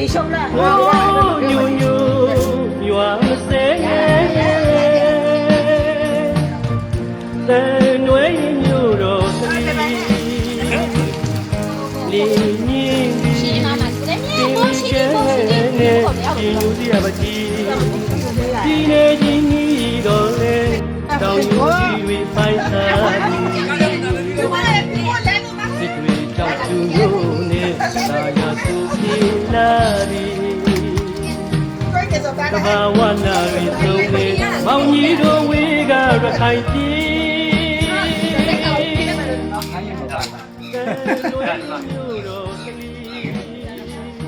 你收了。牛牛原生，在内牛肉里，里面的金牛的不鸡，今年今年都来，到牛去为翻山。ကြောင့်ကျူလို့နဲ့သာယာသူစီလာရီကဘာဝနာရီသုံးနေမောင်ကြီးတို့ဝေးကရခိုင်ပြည်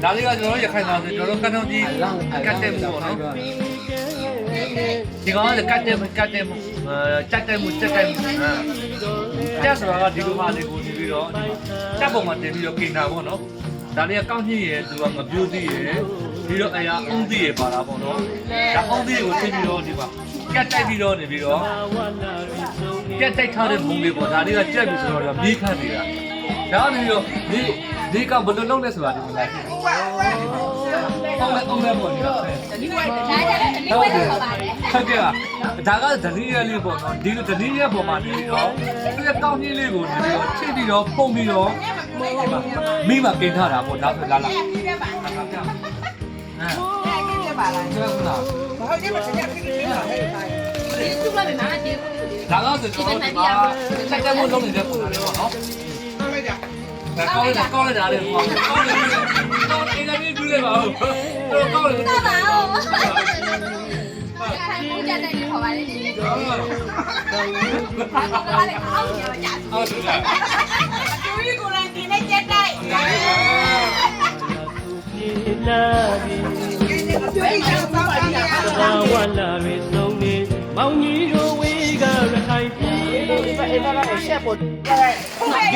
ဒါလေးကကျွန်တော်တို့ရခိုင်သားဆိုကျွန်တော်တို့ကတ်တုံးကြီးကတ်တဲ့မှုပေါ့နော်ဒီကောင်ကကတ်တဲ့မှုကြက်တဲ့မှုကြက်ဆိုတာကဒီလိုမှလေးကိုနေပြီးတော့ကြက်ပုံမှာတင်ပြီးတော့กินတာပေါ့နော်ဒါလေးကကောင်းကြီးရယ်သူကငပြိုးသေးရယ်ပြီးတော့အရာအုံးသေးရယ်ပါတာပေါ့နော်ဒါအုံးသေးကိုသိပြီးတော့ဒီမှာကြက်တိုက်ပြီးတော့နေပြီးတော့ကြက်တိုက်ထားတဲ့ဘုံလေးပေါ့ဒါလေးကကြက်ပြီဆိုတော့မြေးခန့်နေတာဒါကနေပြီးတော့ဒီကဘယ်လိုလုပ်လဲဆိုတာဒီမှာလာကြည့်အောင်လဲပေါ့ဒီကဟုတ်ကဲ့ဒါကဒလီရလေးပေါ့နော်ဒီလိုဒလီရပေါ်မှာနေပြီးတော့ဒီကောင်းကြီးလေးကိုနေပြီးတော့ချိန်ပြီးတော့ပုံပြီးတော့မိမกินထားတာပေါ့ဒါဆိုလာလာဟုတ်ကဲ့ပါလားဟုတ်ကဲ့ပါလားဟုတ်ကဲ့ပါဟုတ်ကဲ့ပါခင်ဗျာခင်ဗျာဒီသူ့လာမယ်မာကျေဒါကဆိုကျွန်တော်ဒီမှာချက်ချက်မို့လုပ်နေတဲ့ပုံစံလေးပေါ့နော်ဟုတ်လိုက်ကြကောင်းလိုက်တာလေဟိုကောင်းတယ်ကောင်းတယ်အင်္ဂလိပ်ကျူးလိုက်ပါဦးကောင်းတယ်ကောင်းပါဦးခိုင်ကြတဲ့ဒီခေါ်ပါလေဒီကောင်းပါလေအောက်ရရအောက်ရကျူးရီကိုလည်းဒီနဲ့ကြက်တိုက်လာရီဘာဝနာရီသုံးနေမောင်ကြီးတို့ဝေးကရခိုင်ပြည်哎，那个下播。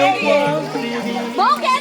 有光 မောင်ကဲ